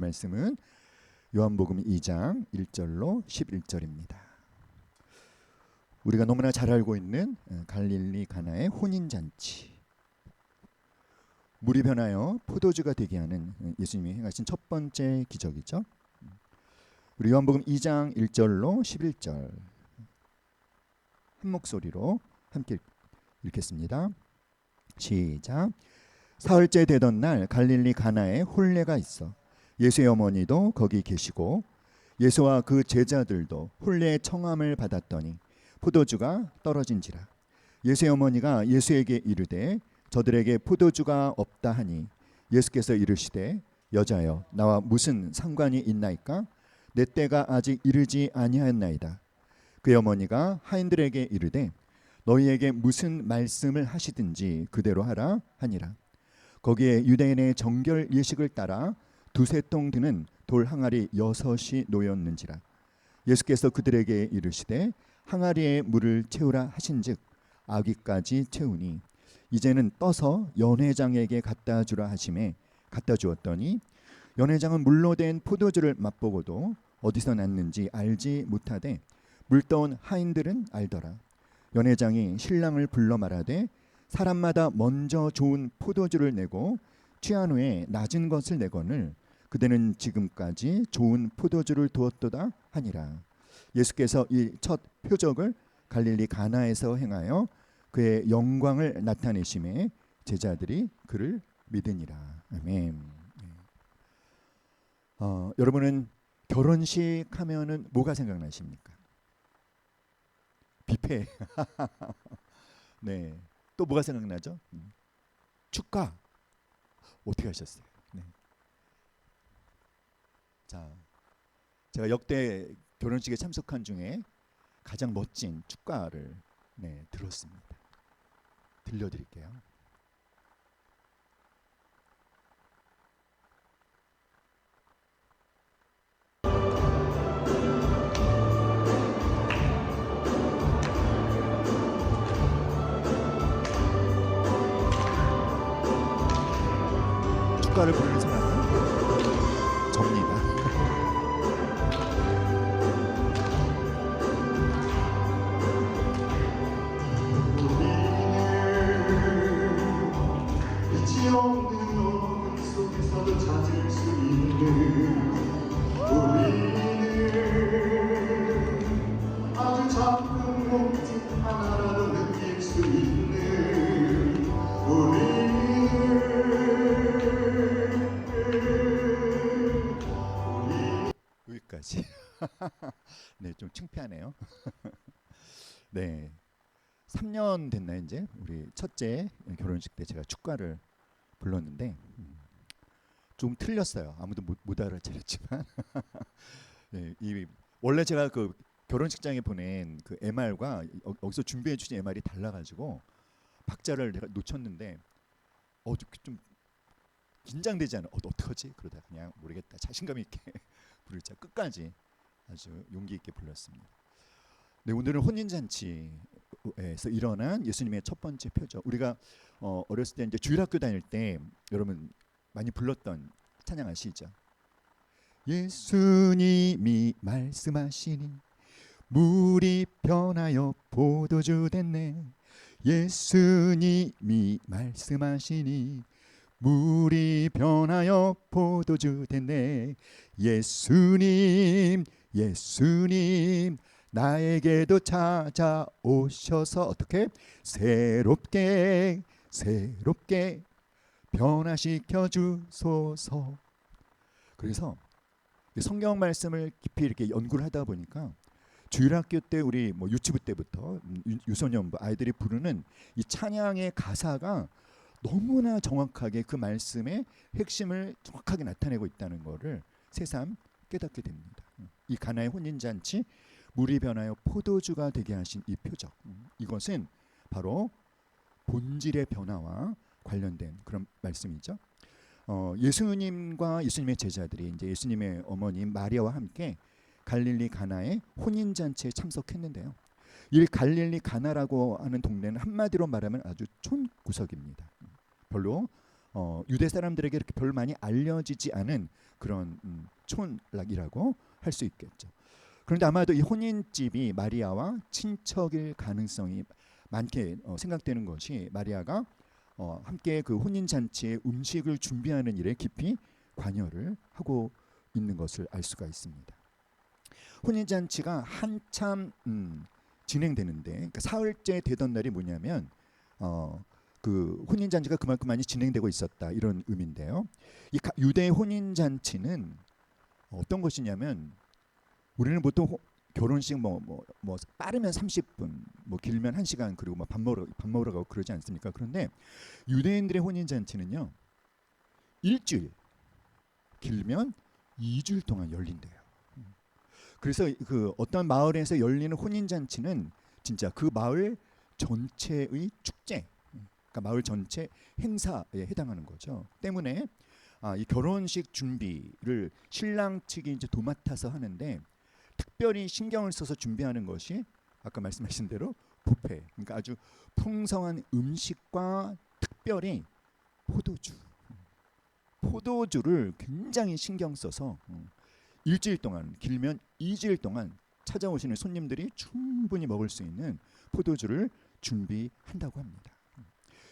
말씀은 요한복음 2장 1절로 11절입니다. 우리가 너무나 잘 알고 있는 갈릴리 가나의 혼인잔치, 물이 변하여 포도주가 되게 하는 예수님이 행하신 첫 번째 기적이죠. 우리 요한복음 2장 1절로 11절 한 목소리로 함께 읽겠습니다. 시작. 사흘째 되던 날 갈릴리 가나에 혼례가 있어 예수의 어머니도 거기 계시고 예수와 그 제자들도 혼례의 청함을 받았더니 포도주가 떨어진지라. 예수의 어머니가 예수에게 이르되 저들에게 포도주가 없다 하니 예수께서 이르시되 여자여 나와 무슨 상관이 있나이까? 내 때가 아직 이르지 아니하였나이다. 그의 어머니가 하인들에게 이르되 너희에게 무슨 말씀을 하시든지 그대로 하라 하니라. 거기에 유대인의 정결 예식을 따라 두세 통 드는 돌 항아리 6이 놓였는지라. 예수께서 그들에게 이르시되 항아리에 물을 채우라 하신즉 아귀까지 채우니 이제는 떠서 연회장에게 갖다 주라 하심에 갖다 주었더니 연회장은 물로 된 포도주를 맛보고도 어디서 났는지 알지 못하되 물떠온 하인들은 알더라. 연회장이 신랑을 불러 말하되 사람마다 먼저 좋은 포도주를 내고 취한 후에 낮은 것을 내거늘 그대는 지금까지 좋은 포도주를 두었도다 하니라. 예수께서 이 첫 표적을 갈릴리 가나에서 행하여 그의 영광을 나타내심에 제자들이 그를 믿으니라. 아멘. 여러분은 결혼식 하면은 뭐가 생각나십니까? 뷔페. 네. 또 뭐가 생각나죠? 축가. 어떻게 하셨어요? 네. 자, 제가 역대 결혼식에 참석한 중에 가장 멋진 축가를 들었습니다. 들려드릴게요. 축가를 부르는 사람은 접니다. 여기까지. 네, 좀 창피하네요. 네, 3년 됐나요 이제? 우리 첫째 결혼식 때 제가 축가를 불렀는데 좀 틀렸어요. 아무도 못 알아차렸지만 네, 원래 제가 그 결혼식장에 보낸 그 MR과 여기서 준비해 주신 MR이 달라가지고 박자를 내가 놓쳤는데 좀 긴장되지 않아? 어떡하지? 그러다 그냥 모르겠다. 자신감 있게 부르자 끝까지 아주 용기 있게 불렀습니다. 네, 오늘은 혼인잔치에서 일어난 예수님의 첫 번째 표적. 우리가 어렸을 때 이제 주일학교 다닐 때 여러분 많이 불렀던 찬양 아시죠? 예수님이 말씀하시니 물이 변하여 포도주 됐네. 예수님이 말씀하시니 물이 변하여 포도주 됐네. 예수님 예수님 나에게도 찾아오셔서 어떻게 새롭게 변화시켜 주소서. 그래서 성경 말씀을 깊이 이렇게 연구를 하다 보니까 주일학교 때 우리 유치부 때부터 유소년부 아이들이 부르는 이 찬양의 가사가 너무나 정확하게 그 말씀의 핵심을 정확하게 나타내고 있다는 것을 새삼 깨닫게 됩니다. 이 가나의 혼인잔치, 물이 변하여 포도주가 되게 하신 이 표적, 이것은 바로 본질의 변화와 관련된 그런 말씀이죠. 예수님과 예수님의 제자들이 이제 예수님의 어머님 마리아와 함께 갈릴리 가나의 혼인잔치에 참석했는데요. 이 갈릴리 가나라고 하는 동네는 한마디로 말하면 아주 촌구석입니다. 별로 유대 사람들에게 이렇게 별 많이 알려지지 않은 그런 촌락이라고 할 수 있겠죠. 그런데 아마도 이 혼인집이 마리아와 친척일 가능성이 많게 생각되는 것이 마리아가 함께 그 혼인 잔치의 음식을 준비하는 일에 깊이 관여를 하고 있는 것을 알 수가 있습니다. 혼인 잔치가 한참 진행되는데, 그러니까 사흘째 되던 날이 뭐냐면 그 혼인 잔치가 그만큼 많이 진행되고 있었다, 이런 의미인데요. 이 유대 혼인 잔치는 어떤 것이냐면, 우리는 보통 결혼식 뭐 빠르면 30분, 뭐 길면 1시간, 그리고 뭐 밥 먹으러 가고 그러지 않습니까? 그런데 유대인들의 혼인 잔치는요, 일주일, 길면 2주일 동안 열린대요. 그래서 그 어떤 마을에서 열리는 혼인 잔치는 진짜 그 마을 전체의 축제, 그러니까 마을 전체 행사에 해당하는 거죠. 때문에 이 결혼식 준비를 신랑 측이 이제 도맡아서 하는데, 특별히 신경을 써서 준비하는 것이 아까 말씀하신 대로 뷔페, 그러니까 아주 풍성한 음식과 특별히 포도주를 굉장히 신경 써서 일주일 동안, 길면 2주일 동안 찾아오시는 손님들이 충분히 먹을 수 있는 포도주를 준비한다고 합니다.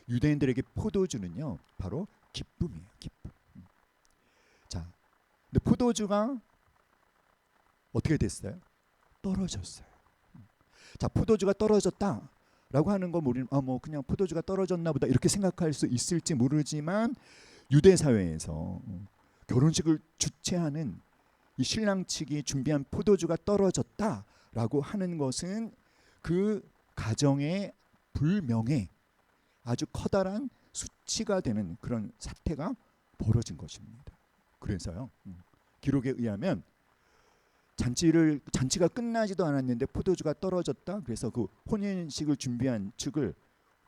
유대인들에게 포도주는요, 바로 기쁨이에요. 기쁨. 자, 근데 포도주가 어떻게 됐어요? 떨어졌어요. 자, 포도주가 떨어졌다라고 하는 거 우리는 뭐 그냥 포도주가 떨어졌나 보다 이렇게 생각할 수 있을지 모르지만, 유대 사회에서 결혼식을 주최하는 이 신랑 측이 준비한 포도주가 떨어졌다라고 하는 것은 그 가정의 불명예, 아주 커다란 수치가 되는 그런 사태가 벌어진 것입니다. 그래서요, 기록에 의하면 잔치가 끝나지도 않았는데 포도주가 떨어졌다, 그래서 그 혼인식을 준비한 측을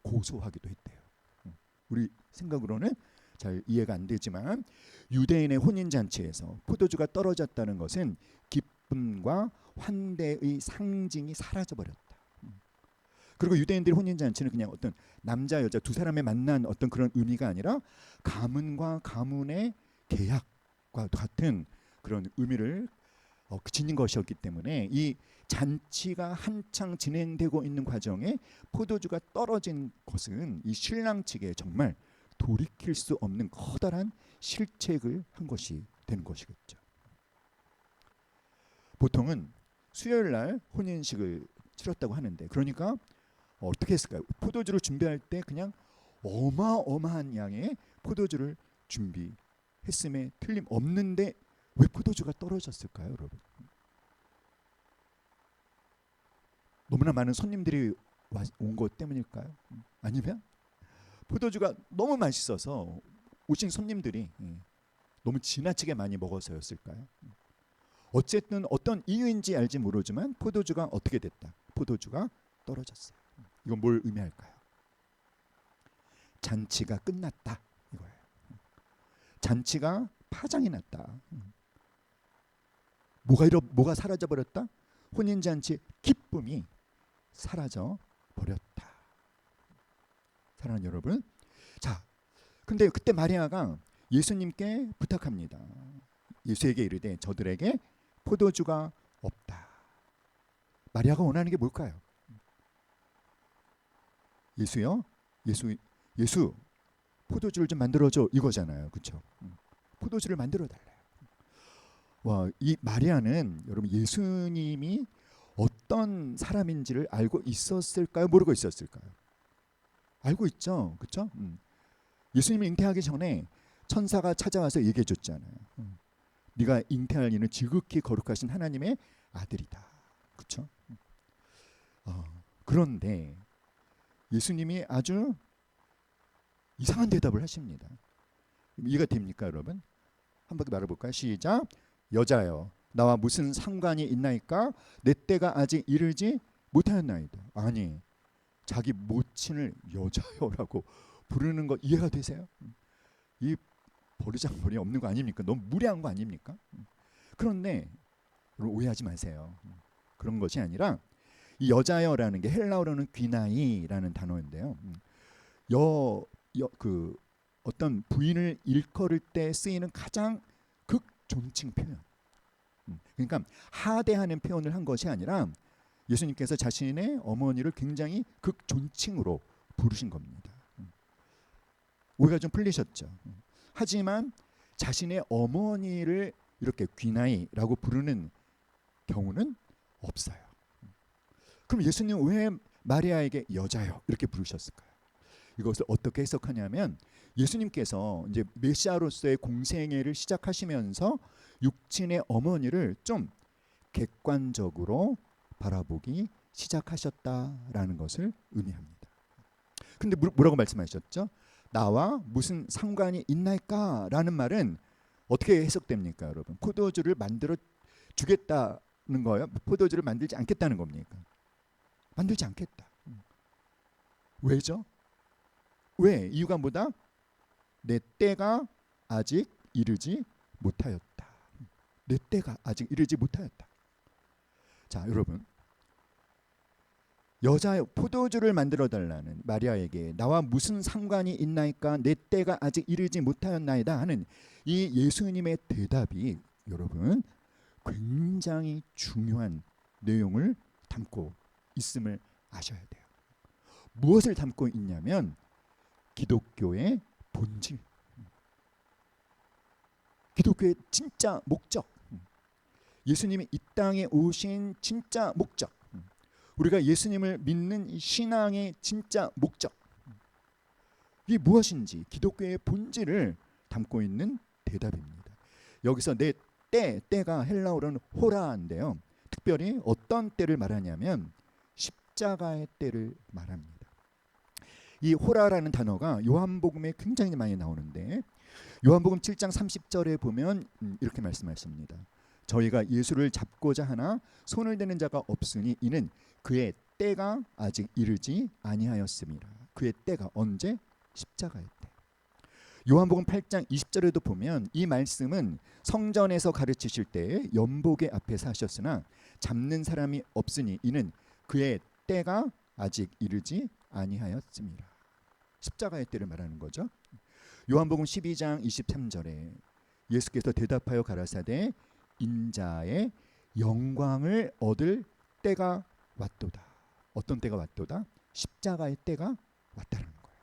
고소하기도 했대요. 우리 생각으로는 잘 이해가 안 되지만, 유대인의 혼인 잔치에서 포도주가 떨어졌다는 것은 기쁨과 환대의 상징이 사라져 버렸다. 그리고 유대인들의 혼인 잔치는 그냥 어떤 남자 여자 두 사람의 만난 어떤 그런 의미가 아니라 가문과 가문의 계약과 같은 그런 의미를 지닌 것이었기 때문에, 이 잔치가 한창 진행되고 있는 과정에 포도주가 떨어진 것은 이 신랑 측에 정말 돌이킬 수 없는 커다란 실책을 한 것이 되는 것이겠죠. 보통은 수요일 날 혼인식을 치렀다고 하는데, 그러니까 어떻게 했을까요? 포도주를 준비할 때 그냥 어마어마한 양의 포도주를 준비했음에 틀림없는데, 왜 포도주가 떨어졌을까요, 여러분? 너무나 많은 손님들이 온 것 때문일까요? 아니면 포도주가 너무 맛있어서 오신 손님들이 너무 지나치게 많이 먹어서였을까요? 어쨌든 어떤 이유인지 알지 모르지만 포도주가 어떻게 됐다? 포도주가 떨어졌어요. 이건 뭘 의미할까요? 잔치가 끝났다, 이거예요. 잔치가 파장이 났다. 뭐가 사라져 버렸다? 혼인 잔치 기쁨이 사라져 버렸다. 사랑하는 여러분, 자, 근데 그때 마리아가 예수님께 부탁합니다. 예수에게 이르되 저들에게 포도주가 없다. 마리아가 원하는 게 뭘까요? 예수요? 예수 포도주를 좀 만들어줘, 이거잖아요. 그렇죠? 포도주를 만들어 달래요. 와, 이 마리아는 여러분 예수님이 어떤 사람인지를 알고 있었을까요? 모르고 있었을까요? 알고 있죠. 그렇죠? 예수님이 잉태하기 전에 천사가 찾아와서 얘기해 줬잖아요. 네가 잉태할 이는 지극히 거룩하신 하나님의 아들이다. 그렇죠? 그런데 예수님이 아주 이상한 대답을 하십니다. 이해가 됩니까, 여러분? 한 바퀴 말해볼까요? 시작. 여자여, 나와 무슨 상관이 있나이까? 내 때가 아직 이르지 못하였나이다. 아니, 자기 모친을 여자여라고 부르는 거 이해가 되세요? 이 버르장머리 없는 거 아닙니까? 너무 무례한 거 아닙니까? 그런데 오해하지 마세요. 그런 것이 아니라 이 여자여라는 게 헬라어로는 귀나이라는 단어인데요. 그 어떤 부인을 일컬을 때 쓰이는 가장 극존칭 표현. 그러니까 하대하는 표현을 한 것이 아니라 예수님께서 자신의 어머니를 굉장히 극존칭으로 부르신 겁니다. 오해가 좀 풀리셨죠? 하지만 자신의 어머니를 이렇게 귀나이라고 부르는 경우는 없어요. 그럼 예수님 왜 마리아에게 여자요 이렇게 부르셨을까요? 이것을 어떻게 해석하냐면 예수님께서 이제 메시아로서의 공생애를 시작하시면서 육친의 어머니를 좀 객관적으로 바라보기 시작하셨다라는 것을 의미합니다. 근데 뭐라고 말씀하셨죠? 나와 무슨 상관이 있나이까라는 말은 어떻게 해석됩니까, 여러분? 포도주를 만들어 주겠다는 거예요? 포도주를 만들지 않겠다는 겁니까? 만들지 않겠다. 왜죠? 왜? 이유가 뭐다? 내 때가 아직 이르지 못하였다. 내 때가 아직 이르지 못하였다. 자, 여러분, 여자 포도주를 만들어 달라는 마리아에게 나와 무슨 상관이 있나이까 내 때가 아직 이르지 못하였나이다 하는 이 예수님의 대답이 여러분 굉장히 중요한 내용을 담고 있음을 아셔야 돼요. 무엇을 담고 있냐면 기독교의 본질, 기독교의 진짜 목적, 예수님이 이 땅에 오신 진짜 목적, 우리가 예수님을 믿는 신앙의 진짜 목적, 이게 무엇인지 기독교의 본질을 담고 있는 대답입니다. 여기서 내 때가 헬라어로는 호라인데요. 특별히 어떤 때를 말하냐면 십자가의 때를 말합니다. 이 호라라는 단어가 요한복음에 굉장히 많이 나오는데 요한복음 7장 30절에 보면 이렇게 말씀하십니다. 저희가 예수를 잡고자 하나 손을 대는 자가 없으니 이는 그의 때가 아직 이르지 아니하였습니다. 그의 때가 언제? 십자가의 때. 요한복음 8장 20절에도 보면 이 말씀은 성전에서 가르치실 때 연복의 앞에서 하셨으나 잡는 사람이 없으니 이는 그의 때가 아직 이르지 아니하였습니다. 십자가의 때를 말하는 거죠. 요한복음 12장 23절에 예수께서 대답하여 가라사대 인자의 영광을 얻을 때가 왔도다. 어떤 때가 왔도다? 십자가의 때가 왔다는 거예요.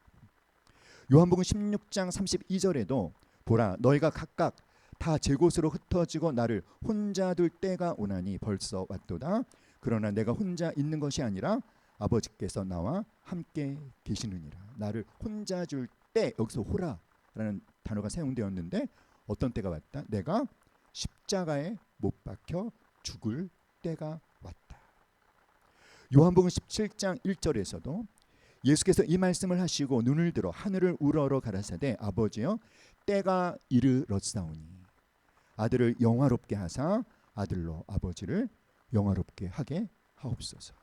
요한복음 16장 32절에도 보라 너희가 각각 다 제 곳으로 흩어지고 나를 혼자 둘 때가 오나니 벌써 왔도다. 그러나 내가 혼자 있는 것이 아니라 아버지께서 나와 함께 계시느니라. 나를 혼자 줄 때, 여기서 호라라는 단어가 사용되었는데 어떤 때가 왔다? 내가 십자가에 못 박혀 죽을 때가 왔다. 요한복음 17장 1절에서도 예수께서 이 말씀을 하시고 눈을 들어 하늘을 우러러 가라사대 아버지여 때가 이르렀사오니 아들을 영화롭게 하사 아들로 아버지를 영화롭게 하게 하옵소서.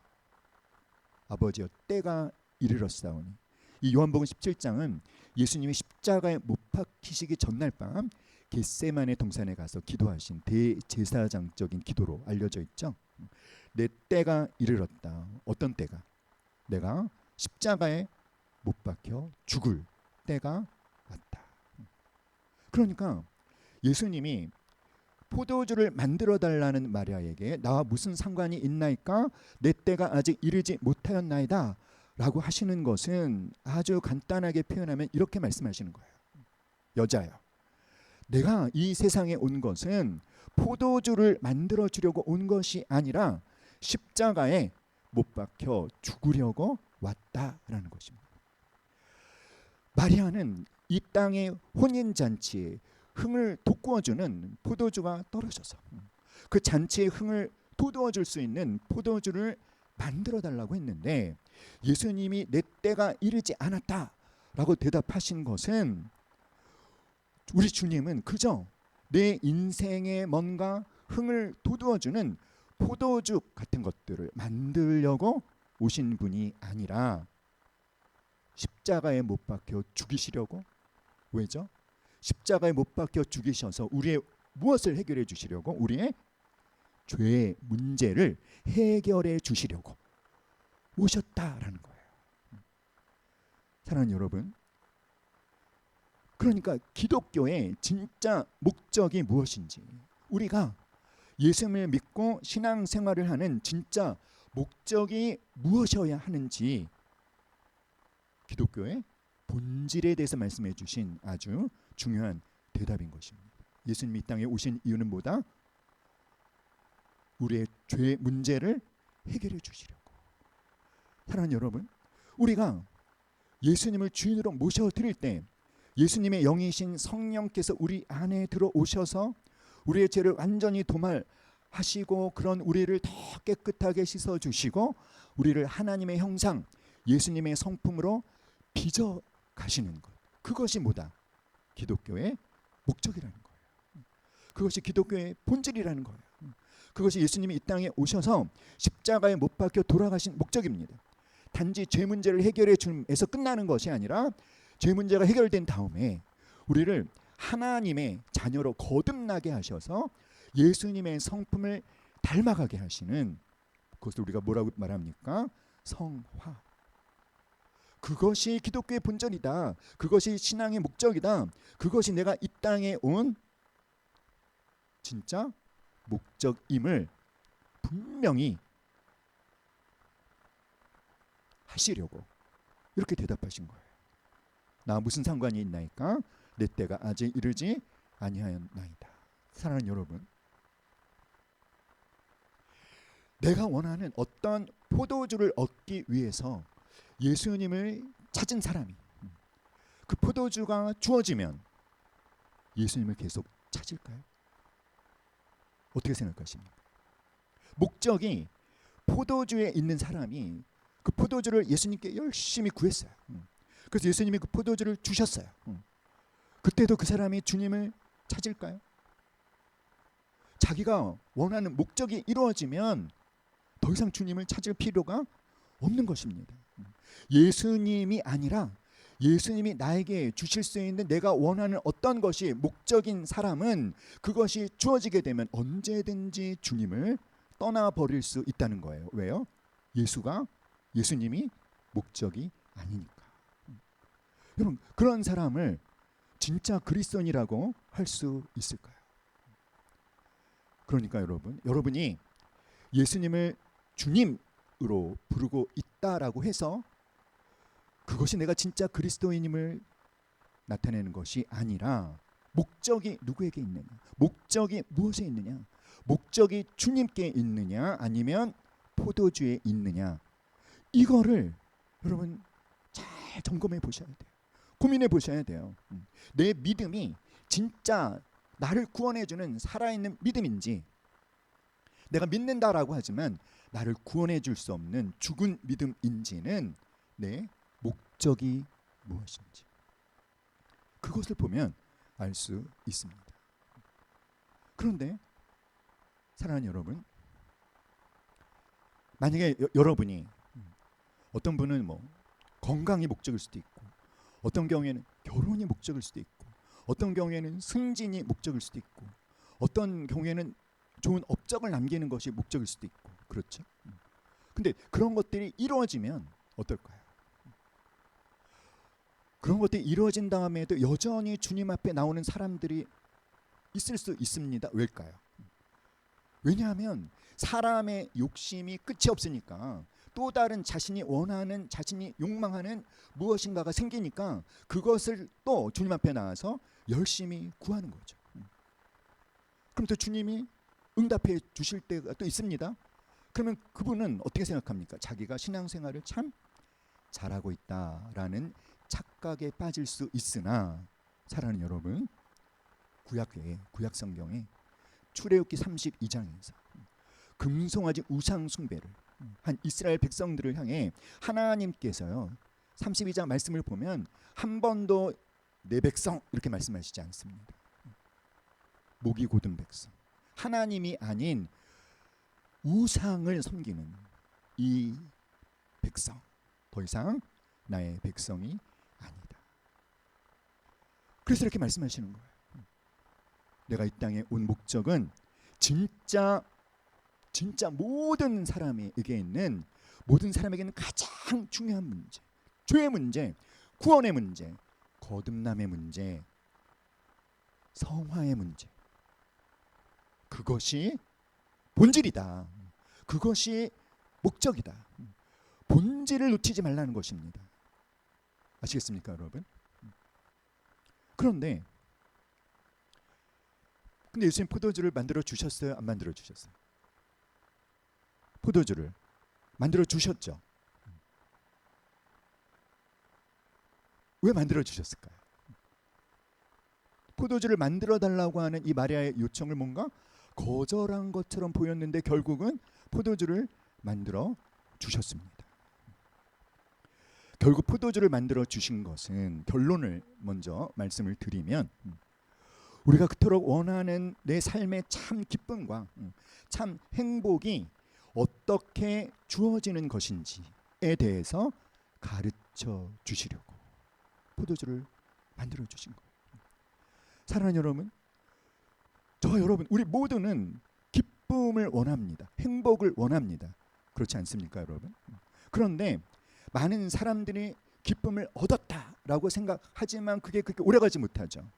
아버지여 때가 이르렀사오니. 이 요한복음 17장은 예수님이 십자가에 못 박히시기 전날 밤 겟세마네 동산에 가서 기도하신 대제사장적인 기도로 알려져 있죠. 내 때가 이르렀다. 어떤 때가? 내가 십자가에 못 박혀 죽을 때가 왔다. 그러니까 예수님이 포도주를 만들어 달라는 마리아에게 나와 무슨 상관이 있나이까 내 때가 아직 이르지 못하였나이다 라고 하시는 것은 아주 간단하게 표현하면 이렇게 말씀하시는 거예요. 여자여, 내가 이 세상에 온 것은 포도주를 만들어 주려고 온 것이 아니라 십자가에 못 박혀 죽으려고 왔다라는 것입니다. 마리아는 이 땅의 혼인잔치에 흥을 돋구어주는 포도주가 떨어져서 그 잔치의 흥을 돋구어줄 수 있는 포도주를 만들어 달라고 했는데 예수님이 내 때가 이르지 않았다라고 대답하신 것은 우리 주님은 그저 내 인생에 뭔가 흥을 돋우어주는 포도주 같은 것들을 만들려고 오신 분이 아니라 십자가에 못 박혀 죽이시려고. 왜죠? 십자가에 못 박혀 죽이셔서 우리의 무엇을 해결해 주시려고? 우리의 죄의 문제를 해결해 주시려고 오셨다라는 거예요. 사랑하는 여러분, 그러니까 기독교의 진짜 목적이 무엇인지, 우리가 예수님을 믿고 신앙생활을 하는 진짜 목적이 무엇이어야 하는지 기독교의 본질에 대해서 말씀해 주신 아주 중요한 대답인 것입니다. 예수님이 이 땅에 오신 이유는 뭐다? 우리의 죄 문제를 해결해 주시려고. 사랑하는 여러분, 우리가 예수님을 주인으로 모셔드릴 때 예수님의 영이신 성령께서 우리 안에 들어오셔서 우리의 죄를 완전히 도말하시고 그런 우리를 더 깨끗하게 씻어주시고 우리를 하나님의 형상, 예수님의 성품으로 빚어 가시는 것, 그것이 뭐다? 기독교의 목적이라는 거예요. 그것이 기독교의 본질이라는 거예요. 그것이 예수님이 이 땅에 오셔서 십자가에 못 박혀 돌아가신 목적입니다. 단지 죄 문제를 해결해 줌에서 끝나는 것이 아니라 죄 문제가 해결된 다음에 우리를 하나님의 자녀로 거듭나게 하셔서 예수님의 성품을 닮아가게 하시는, 그것을 우리가 뭐라고 말합니까? 성화. 그것이 기독교의 본전이다. 그것이 신앙의 목적이다. 그것이 내가 이 땅에 온 진짜 목적임을 분명히 하시려고 이렇게 대답하신 거예요. 나 무슨 상관이 있나이까? 내 때가 아직 이르지 아니하였나이다. 사랑하는 여러분, 내가 원하는 어떤 포도주를 얻기 위해서 예수님을 찾은 사람이 그 포도주가 주어지면 예수님을 계속 찾을까요? 어떻게 생각하십니까? 목적이 포도주에 있는 사람이 그 포도주를 예수님께 열심히 구했어요. 그래서 예수님이 그 포도주를 주셨어요. 그때도 그 사람이 주님을 찾을까요? 자기가 원하는 목적이 이루어지면 더 이상 주님을 찾을 필요가 없는 것입니다. 예수님이 아니라 예수님이 나에게 주실 수 있는 내가 원하는 어떤 것이 목적인 사람은 그것이 주어지게 되면 언제든지 주님을 떠나버릴 수 있다는 거예요. 왜요? 예수님이 목적이 아니니까. 여러분, 그런 사람을 진짜 그리스도인이라고 할 수 있을까요? 그러니까 여러분이 예수님을 주님으로 부르고 있다라고 해서 그것이 내가 진짜 그리스도인임을 나타내는 것이 아니라 목적이 누구에게 있느냐, 목적이 무엇에 있느냐, 목적이 주님께 있느냐 아니면 포도주에 있느냐, 이거를 여러분 잘 점검해 보셔야 돼요. 고민해 보셔야 돼요. 내 믿음이 진짜 나를 구원해주는 살아있는 믿음인지, 내가 믿는다라고 하지만 나를 구원해 줄 수 없는 죽은 믿음인지는 내 목적이 무엇인지, 그것을 보면 알 수 있습니다. 그런데 사랑하는 여러분, 만약에 여러분이 어떤 분은 건강이 목적일 수도 있고, 어떤 경우에는 결혼이 목적일 수도 있고, 어떤 경우에는 승진이 목적일 수도 있고, 어떤 경우에는 좋은 업적을 남기는 것이 목적일 수도 있고, 그렇죠? 근데 그런 것들이 이루어지면 어떨까요? 그런 것들이 이루어진 다음에도 여전히 주님 앞에 나오는 사람들이 있을 수 있습니다. 왜일까요? 왜냐하면 사람의 욕심이 끝이 없으니까 또 다른 자신이 원하는, 자신이 욕망하는 무엇인가가 생기니까 그것을 또 주님 앞에 나와서 열심히 구하는 거죠. 그럼 또 주님이 응답해 주실 때가 또 있습니다. 그러면 그분은 어떻게 생각합니까? 자기가 신앙생활을 참 잘하고 있다라는 착각에 빠질 수 있으나, 사랑하는 여러분, 구약 성경에 출애굽기 32장에서 금송아지 우상 숭배를 한 이스라엘 백성들을 향해 하나님께서요 32장 말씀을 보면 한 번도 내 백성 이렇게 말씀하시지 않습니다. 목이 곧은 백성, 하나님이 아닌 우상을 섬기는 이 백성, 더 이상 나의 백성이 아니다. 그래서 이렇게 말씀하시는 거예요. 내가 이 땅에 온 목적은 진짜 모든 사람에게 있는, 모든 사람에게는 가장 중요한 문제, 죄의 문제, 구원의 문제, 거듭남의 문제, 성화의 문제. 그것이 본질이다. 그것이 목적이다. 본질을 놓치지 말라는 것입니다. 아시겠습니까, 여러분? 그런데 근데 예수님 포도주를 만들어 주셨어요? 안 만들어 주셨어요? 포도주를 만들어 주셨죠. 왜 만들어 주셨을까요? 포도주를 만들어 달라고 하는 이 마리아의 요청을 뭔가 거절한 것처럼 보였는데 결국은 포도주를 만들어 주셨습니다. 결국 포도주를 만들어 주신 것은, 결론을 먼저 말씀을 드리면, 우리가 그토록 원하는 내 삶의 참 기쁨과 참 행복이 어떻게 주어지는 것인지에 대해서 가르쳐 주시려고 포도주를 만들어 주신 거예요. 사랑하는 여러분, 저 여러분, 우리 모두는 기쁨을 원합니다. 행복을 원합니다. 그렇지 않습니까, 여러분? 그런데 많은 사람들이 기쁨을 얻었다라고 생각하지만 그게 그렇게 오래가지 못하죠.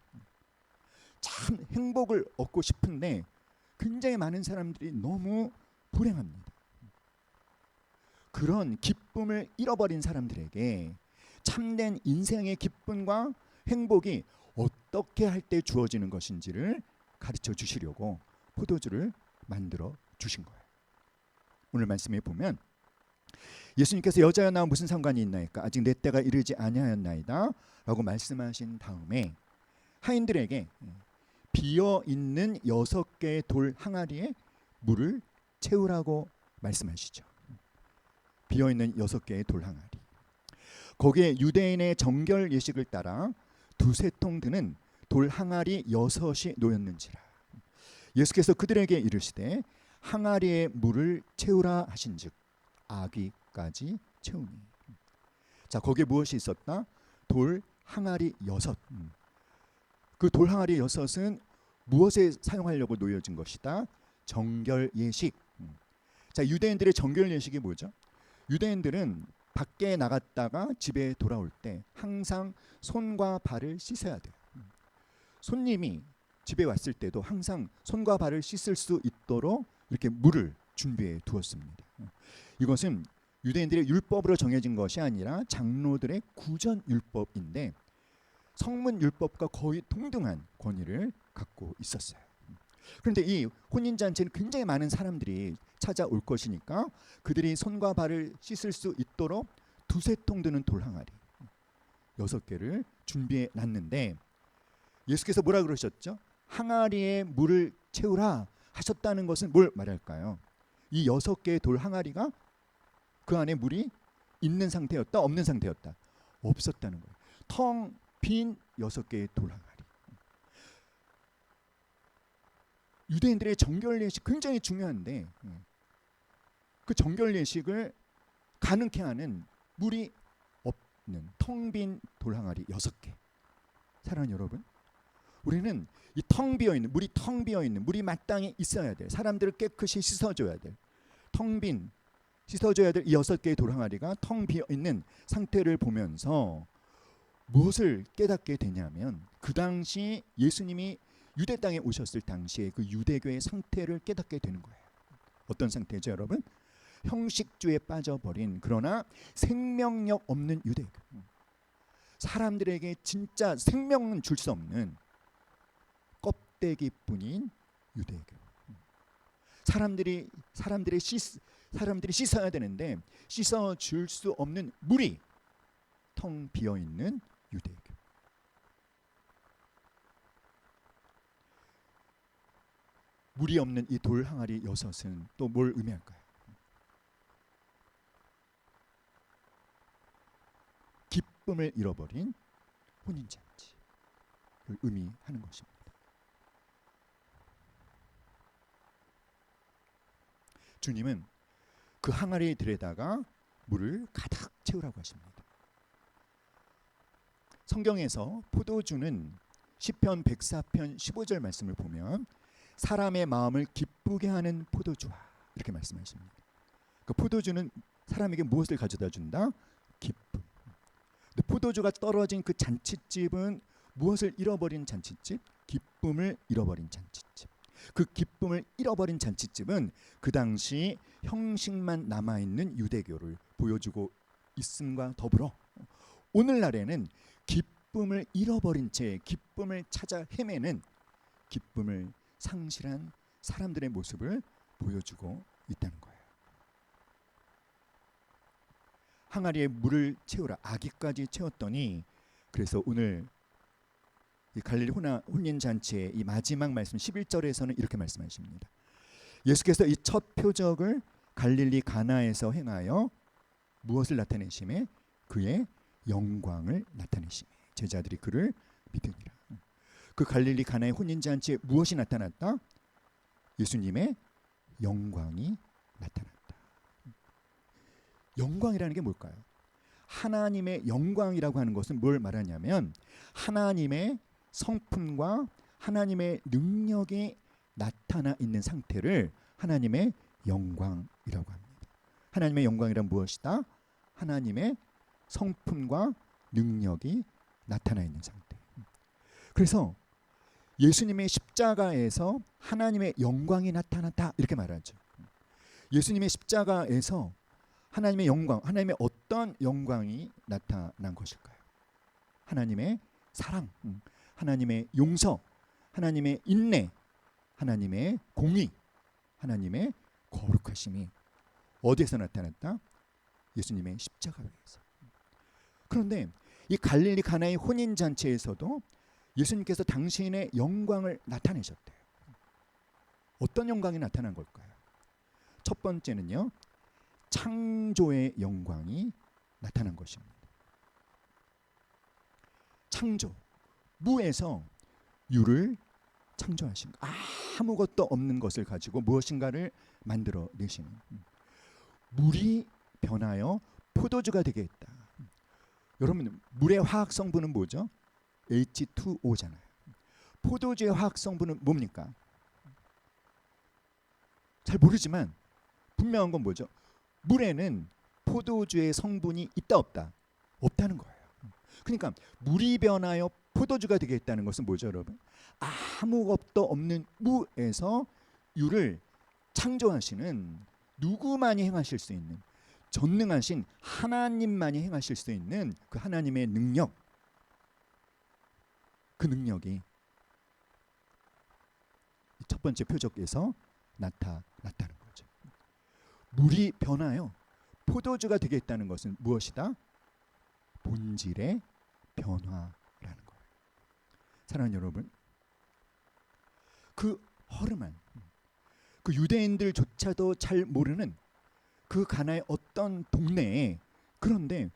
참 행복을 얻고 싶은데 굉장히 많은 사람들이 너무 불행합니다. 그런 기쁨을 잃어버린 사람들에게 참된 인생의 기쁨과 행복이 어떻게 할 때 주어지는 것인지를 가르쳐 주시려고 포도주를 만들어 주신 거예요. 오늘 말씀에 보면 예수님께서 여자여 나와 무슨 상관이 있나이까? 아직 내 때가 이르지 아니하였나이다 라고 말씀하신 다음에 하인들에게 비어있는 6개의 돌 항아리에 물을 채우라고 말씀하시죠. 비어있는 6개의 돌 항아리. 거기에 유대인의 정결 예식을 따라 2-3통 드는 돌 항아리 6이 놓였는지라. 예수께서 그들에게 이르시되 항아리에 물을 채우라 하신즉 아귀까지 채우니. 자, 거기에 무엇이 있었다? 돌 항아리 6. 그 돌 항아리 6은 무엇에 사용하려고 놓여진 것이다? 정결 예식. 자, 유대인들의 정결 예식이 뭐죠? 유대인들은 밖에 나갔다가 집에 돌아올 때 항상 손과 발을 씻어야 돼요. 손님이 집에 왔을 때도 항상 손과 발을 씻을 수 있도록 이렇게 물을 준비해 두었습니다. 이것은 유대인들의 율법으로 정해진 것이 아니라 장로들의 구전 율법인데 성문 율법과 거의 동등한 권위를 갖고 있었어요. 그런데 이 혼인잔치는 굉장히 많은 사람들이 찾아올 것이니까 그들이 손과 발을 씻을 수 있도록 2-3통 드는 돌 항아리 6개를 준비해 놨는데 예수께서 뭐라 그러셨죠? 항아리에 물을 채우라 하셨다는 것은 뭘 말할까요? 이 6개의 돌 항아리가 그 안에 물이 있는 상태였다, 없는 상태였다? 없었다는 거예요. 텅 빈 6개의 돌 항아리. 유대인들의 정결 예식 굉장히 중요한데 그 정결 예식을 가능케 하는 물이 없는 텅 빈 돌 항아리 6개. 사랑하는 여러분, 우리는 이 텅 비어 있는, 물이 텅 비어 있는, 물이 마땅히 있어야 돼. 사람들을 깨끗이 씻어줘야 돼. 텅 빈, 씻어줘야 될 이 6개의 돌 항아리가 텅 비어 있는 상태를 보면서 무엇을 깨닫게 되냐면 그 당시 예수님이 유대 땅에 오셨을 당시에 그 유대교의 상태를 깨닫게 되는 거예요. 어떤 상태죠, 여러분? 형식주의에 빠져버린, 그러나 생명력 없는 유대교. 사람들에게 진짜 생명은 줄 수 없는 껍데기뿐인 유대교. 사람들이 씻어야 되는데 씻어 줄 수 없는 물이 텅 비어 있는 유대교. 물이 없는 이 돌 항아리 6은 또 뭘 의미할까요? 기쁨을 잃어버린 혼인잔치를 의미하는 것입니다. 주님은 그 항아리들에다가 물을 가득 채우라고 하십니다. 성경에서 포도주는 시편 104편 15절 말씀을 보면 사람의 마음을 기쁘게 하는 포도주와 이렇게 말씀하십니다. 그 포도주는 사람에게 무엇을 가져다 준다? 기쁨. 근데 포도주가 떨어진 그 잔치집은 무엇을 잃어버린 잔치집? 기쁨을 잃어버린 잔치집. 그 기쁨을 잃어버린 잔치집은 그 당시 형식만 남아있는 유대교를 보여주고 있음과 더불어 오늘날에는 기쁨을 잃어버린 채 기쁨을 찾아 헤매는 기쁨을 상실한 사람들의 모습을 보여주고 있다는 거예요. 항아리에 물을 채우라. 아기까지 채웠더니, 그래서 오늘 이 갈릴리 혼인잔치의 이 마지막 말씀 11절에서는 이렇게 말씀하십니다. 예수께서 이 첫 표적을 갈릴리 가나에서 행하여 무엇을 나타내심에? 그의 영광을 나타내심에 제자들이 그를 믿으니라. 그 갈릴리 가나의 혼인잔치에 무엇이 나타났다? 예수님의 영광이 나타났다. 영광이라는 게 뭘까요? 하나님의 영광이라고 하는 것은 뭘 말하냐면 하나님의 성품과 하나님의 능력이 나타나 있는 상태를 하나님의 영광이라고 합니다. 하나님의 영광이란 무엇이다? 하나님의 성품과 능력이 나타나 있는 상태. 그래서 예수님의 십자가에서 하나님의 영광이 나타났다 이렇게 말하죠. 예수님의 십자가에서 하나님의 영광, 하나님의 어떤 영광이 나타난 것일까요? 하나님의 사랑, 하나님의 용서, 하나님의 인내, 하나님의 공의, 하나님의 거룩하심이 어디에서 나타났다? 예수님의 십자가에서. 그런데 이 갈릴리 가나의 혼인잔치에서도 예수님께서 당신의 영광을 나타내셨대요. 어떤 영광이 나타난 걸까요? 첫 번째는요, 창조의 영광이 나타난 것입니다. 창조, 무에서 유를 창조하신 것. 아무것도 없는 것을 가지고 무엇인가를 만들어 내시는. 물이 변하여 포도주가 되게 했다. 여러분, 물의 화학 성분은 뭐죠? H2O잖아요. 포도주의 화학 성분은 뭡니까? 잘 모르지만 분명한 건 뭐죠? 물에는 포도주의 성분이 있다 없다? 없다는 거예요. 그러니까 물이 변하여 포도주가 되게 했다는 것은 뭐죠, 여러분? 아무것도 없는 무에서 유를 창조하시는 누구만이 행하실 수 있는 전능하신 하나님만이 행하실 수 있는 그 하나님의 능력, 그 능력이 첫 번째 표적에서 나타났다는 거죠. 물이 변하여 포도주가 되게 했다는 것은 무엇이다? 본질의 변화라는 거예요. 사랑하는 여러분, 그 허름한 그 유대인들조차도 잘 모르는 그 가나의 어떤 동네에, 그런데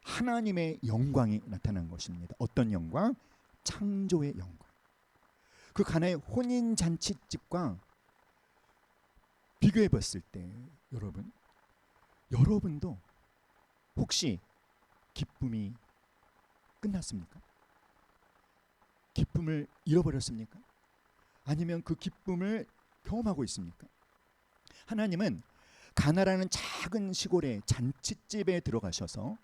하나님의 영광이 나타난 것입니다. 어떤 영광? 창조의 영광. 그 가나의 혼인잔치집과 비교해 봤을 때 여러분도 혹시 기쁨이 끝났습니까? 기쁨을 잃어버렸습니까? 아니면 그 기쁨을 경험하고 있습니까? 하나님은 가나라는 작은 시골의 잔치집에 들어가셔서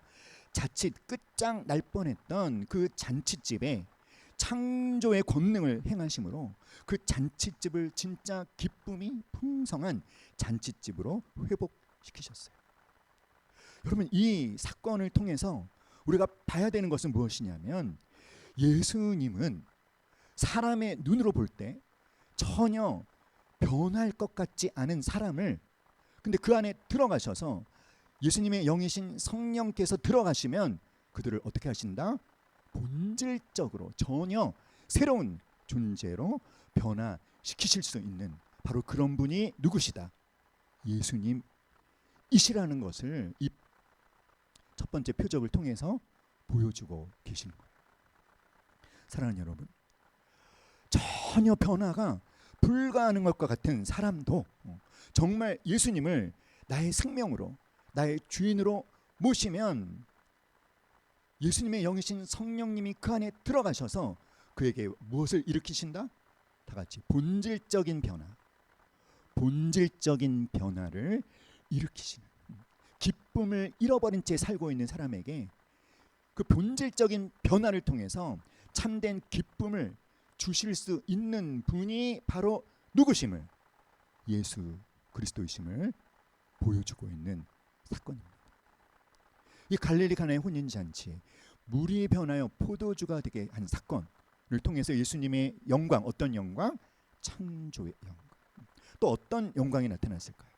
자칫 끝장 날 뻔했던 그 잔치집에 창조의 권능을 행하심으로 그 잔치집을 진짜 기쁨이 풍성한 잔치집으로 회복시키셨어요. 여러분, 이 사건을 통해서 우리가 봐야 되는 것은 무엇이냐면 예수님은 사람의 눈으로 볼 때 전혀 변할 것 같지 않은 사람을, 근데 그 안에 들어가셔서 예수님의 영이신 성령께서 들어가시면 그들을 어떻게 하신다? 본질적으로 전혀 새로운 존재로 변화시키실 수 있는 바로 그런 분이 누구시다? 예수님이시라는 것을 이 첫 번째 표적을 통해서 보여주고 계시는 거예요. 사랑하는 여러분, 전혀 변화가 불가능한 것과 같은 사람도 정말 예수님을 나의 생명으로, 나의 주인으로 모시면 예수님의 영이신 성령님이 그 안에 들어가셔서 그에게 무엇을 일으키신다? 다 같이 본질적인 변화를 일으키시는, 기쁨을 잃어버린 채 살고 있는 사람에게 그 본질적인 변화를 통해서 참된 기쁨을 주실 수 있는 분이 바로 누구심을, 예수 그리스도이심을 보여주고 있는 사건입니다. 이 갈릴리 가나의 혼인잔치, 물이 변하여 포도주가 되게 한 사건을 통해서 예수님의 영광, 어떤 영광? 창조의 영광. 또 어떤 영광이 나타났을까요?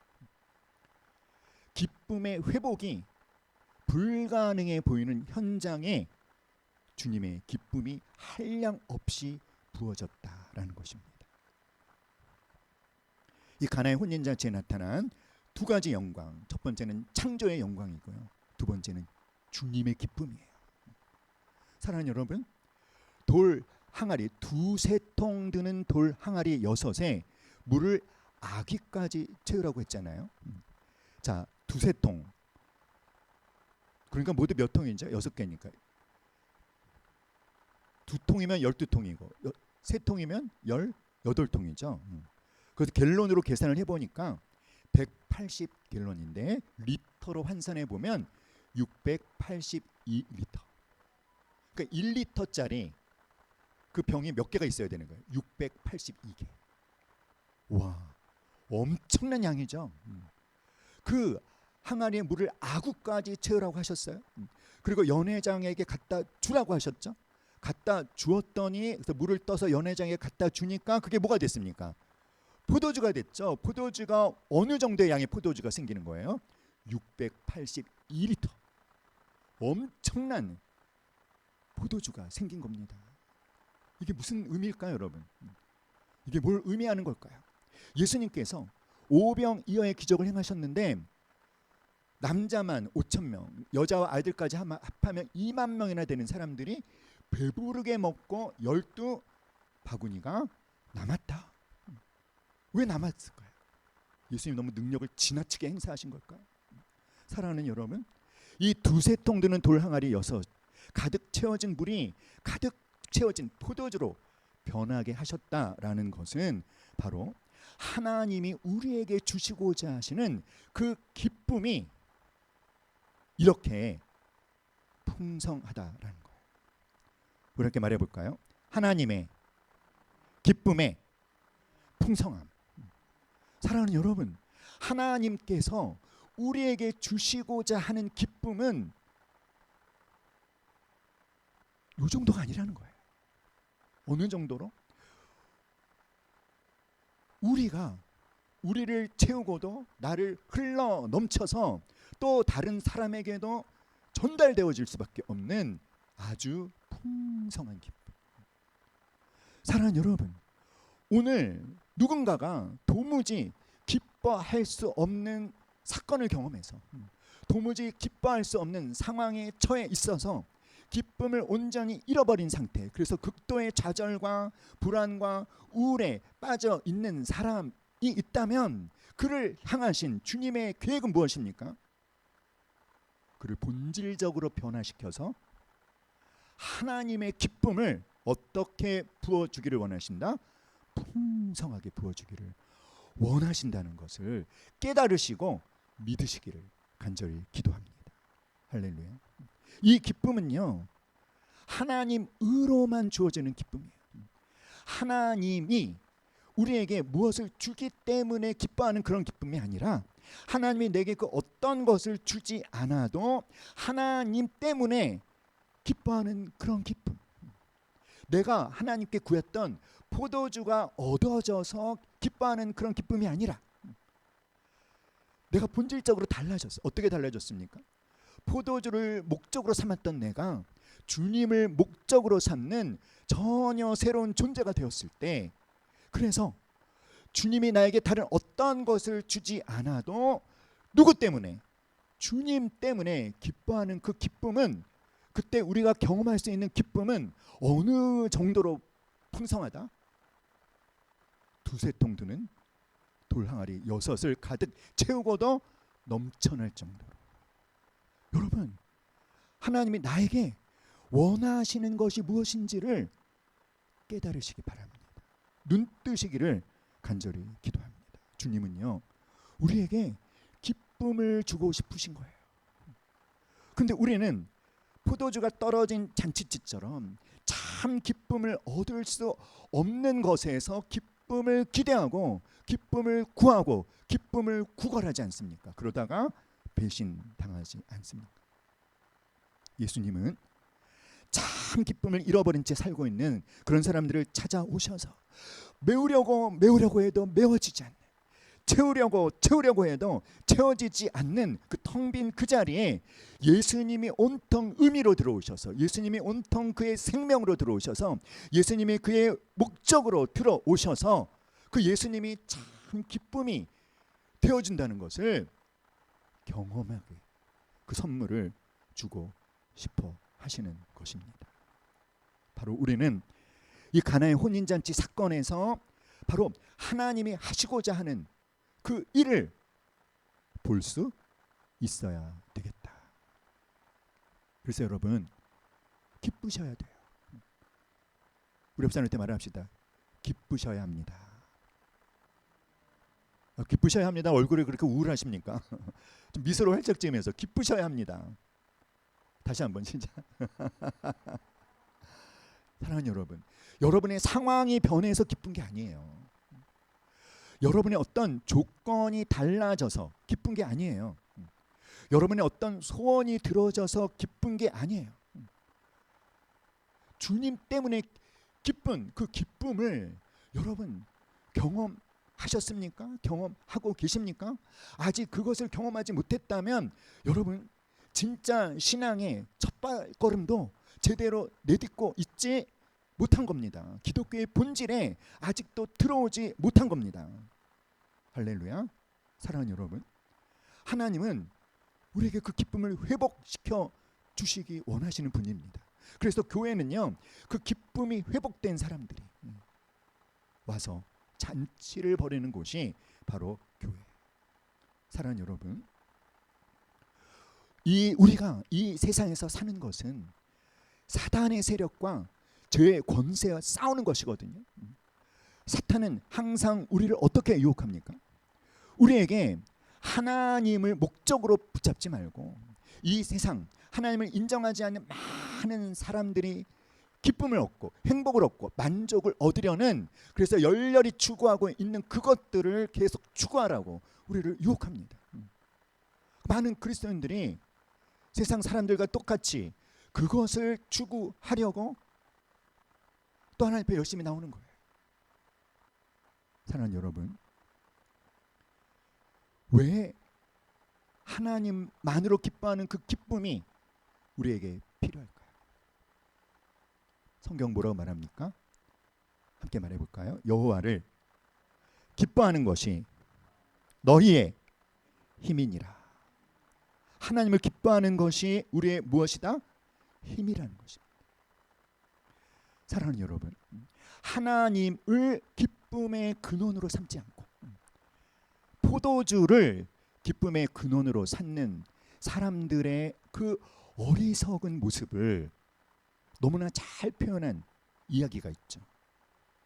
기쁨의 회복이 불가능해 보이는 현장에 주님의 기쁨이 한량없이 부어졌다라는 것입니다. 이 가나의 혼인잔치에 나타난 두 가지 영광, 첫 번째는 창조의 영광이고요, 두 번째는 주님의 기쁨이에요. 사랑하는 여러분, 돌 항아리, 두세 통 드는 돌 항아리 6에 물을 아기까지 채우라고 했잖아요. 자, 두세 통, 그러니까 모두 몇 통이죠? 6개니까 2통이면 12통이고 3통이면 18통이죠. 그래서 갤론으로 계산을 해보니까 180갤론인데 리터로 환산해 보면 682리터. 그러니까 1리터짜리 그 병이 몇 개가 있어야 되는 거예요? 682개. 와, 엄청난 양이죠. 그 항아리에 물을 아구까지 채우라고 하셨어요. 그리고 연회장에게 갖다 주라고 하셨죠. 갖다 주었더니, 그래서 물을 떠서 연회장에 갖다 주니까 그게 뭐가 됐습니까? 포도주가 됐죠. 포도주가 어느 정도의 양의 포도주가 생기는 거예요? 682리터. 엄청난 포도주가 생긴 겁니다. 이게 무슨 의미일까요, 여러분? 이게 뭘 의미하는 걸까요? 예수님께서 오병이어의 기적을 행하셨는데 남자만 5,000명, 여자와 아이들까지 합하면 2만 명이나 되는 사람들이 배부르게 먹고 12바구니가 남았다. 왜 남았을까요? 예수님 너무 능력을 지나치게 행사하신 걸까요? 사랑하는 여러분, 이 두세 통 드는 돌 항아리 6, 가득 채워진 물이 가득 채워진 포도주로 변하게 하셨다라는 것은 바로 하나님이 우리에게 주시고자 하시는 그 기쁨이 이렇게 풍성하다라는 거예요. 이렇게 말해볼까요? 하나님의 기쁨의 풍성함. 사랑하는 여러분, 하나님께서 우리에게 주시고자 하는 기쁨은 이 정도가 아니라는 거예요. 어느 정도로? 우리를 채우고도 나를 흘러 넘쳐서 또 다른 사람에게도 전달되어질 수밖에 없는 아주 풍성한 기쁨. 사랑하는 여러분, 오늘 누군가가 도무지 기뻐할 수 없는 사건을 경험해서 도무지 기뻐할 수 없는 상황에 처해 있어서 기쁨을 온전히 잃어버린 상태, 그래서 극도의 좌절과 불안과 우울에 빠져 있는 사람이 있다면 그를 향하신 주님의 계획은 무엇입니까? 그를 본질적으로 변화시켜서 하나님의 기쁨을 어떻게 부어주기를 원하신다? 풍성하게 부어주기를 원하신다는 것을 깨달으시고 믿으시기를 간절히 기도합니다. 할렐루야. 이 기쁨은요, 하나님으로만 주어지는 기쁨이에요. 하나님이 우리에게 무엇을 주기 때문에 기뻐하는 그런 기쁨이 아니라 하나님이 내게 그 어떤 것을 주지 않아도 하나님 때문에 기뻐하는 그런 기쁨. 내가 하나님께 구했던 포도주가 얻어져서 기뻐하는 그런 기쁨이 아니라 내가 본질적으로 달라졌어. 어떻게 달라졌습니까? 포도주를 목적으로 삼았던 내가 주님을 목적으로 삼는 전혀 새로운 존재가 되었을 때, 그래서 주님이 나에게 다른 어떤 것을 주지 않아도 누구 때문에? 주님 때문에 기뻐하는 그 기쁨은, 그때 우리가 경험할 수 있는 기쁨은 어느 정도로 풍성하다? 두세 통 드는 돌 항아리 6을 가득 채우고도 넘쳐날 정도로. 여러분, 하나님이 나에게 원하시는 것이 무엇인지를 깨달으시기 바랍니다. 눈뜨시기를 간절히 기도합니다. 주님은요, 우리에게 기쁨을 주고 싶으신 거예요. 근데 우리는 포도주가 떨어진 잔치집처럼 참 기쁨을 얻을 수 없는 것에서 기쁨을 기대하고 기쁨을 구하고 기쁨을 구걸하지 않습니까? 그러다가 배신당하지 않습니까? 예수님은 참 기쁨을 잃어버린 채 살고 있는 그런 사람들을 찾아오셔서 메우려고 해도 메워지지 않는, 채우려고 해도 채워지지 않는 그 텅 빈 그 자리에 예수님이 온통 의미로 들어오셔서, 예수님이 온통 그의 생명으로 들어오셔서, 예수님이 그의 목적으로 들어오셔서 그 예수님이 참 기쁨이 되어준다는 것을 경험하게 그 선물을 주고 싶어 하시는 것입니다. 바로 우리는 이 가나의 혼인잔치 사건에서 바로 하나님이 하시고자 하는 그 일을 볼 수 있어야 되겠다. 그래서 여러분, 기쁘셔야 돼요. 우리 옆 사람한테 말합시다. 기쁘셔야 합니다. 기쁘셔야 합니다. 얼굴이 그렇게 우울하십니까? 좀 미소를 활짝 지으면서 기쁘셔야 합니다. 다시 한번 시작. 사랑하는 여러분, 여러분의 상황이 변해서 기쁜 게 아니에요. 여러분의 어떤 조건이 달라져서 기쁜 게 아니에요. 여러분의 어떤 소원이 들어져서 기쁜 게 아니에요. 주님 때문에 기쁜 그 기쁨을 여러분 경험하셨습니까? 경험하고 계십니까? 아직 그것을 경험하지 못했다면 여러분 진짜 신앙의 첫발걸음도 제대로 내딛고 있지 못한 겁니다. 기독교의 본질에 아직도 들어오지 못한 겁니다. 할렐루야. 사랑하는 여러분, 하나님은 우리에게 그 기쁨을 회복시켜 주시기 원하시는 분입니다. 그래서 교회는요, 그 기쁨이 회복된 사람들이 와서 잔치를 벌이는 곳이 바로 교회. 사랑하는 여러분, 우리가 이 세상에서 사는 것은 사탄의 세력과 죄의 권세와 싸우는 것이거든요. 사탄은 항상 우리를 어떻게 유혹합니까? 우리에게 하나님을 목적으로 붙잡지 말고 이 세상 하나님을 인정하지 않는 많은 사람들이 기쁨을 얻고 행복을 얻고 만족을 얻으려는, 그래서 열렬히 추구하고 있는 그것들을 계속 추구하라고 우리를 유혹합니다. 많은 그리스도인들이 세상 사람들과 똑같이 그것을 추구하려고 또 하나님 앞에 열심히 나오는 거예요. 사랑하는 여러분, 왜 하나님만으로 기뻐하는 그 기쁨이 우리에게 필요할까요? 성경 뭐라고 말합니까? 함께 말해볼까요? 여호와를 기뻐하는 것이 너희의 힘이니라. 하나님을 기뻐하는 것이 우리의 무엇이다? 힘이라는 것입니다. 사랑하는 여러분, 하나님을 기쁨의 근원으로 삼지 않고 포도주를 기쁨의 근원으로 삼는 사람들의 그 어리석은 모습을 너무나 잘 표현한 이야기가 있죠.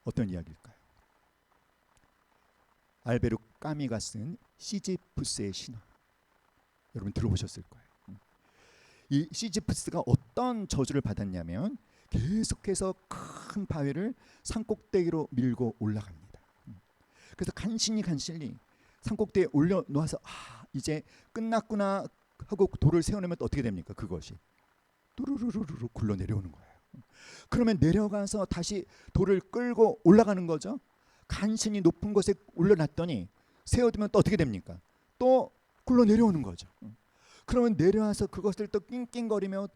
어떤 이야기일까요? 알베르 까미가 쓴 시지프스의 신화, 여러분 들어보셨을 거예요. 이 시지프스가 어떤 저주를 받았냐면 계속해서 큰 바위를 산꼭대기로 밀고 올라갑니다. 그래서 간신히 산꼭대기에 올려놓아서 이제 끝났구나 하고 돌을 세워내면 또 어떻게 됩니까? 그것이 뚜루루루루 굴러 내려오는 거예요. 그러면 내려가서 다시 돌을 끌고 올라가는 거죠. 간신히 높은 곳에 올려놨더니 세워두면 또 어떻게 됩니까? 또 굴러 내려오는 거죠. 그러면 내려와서 그것을 또 낑낑거리며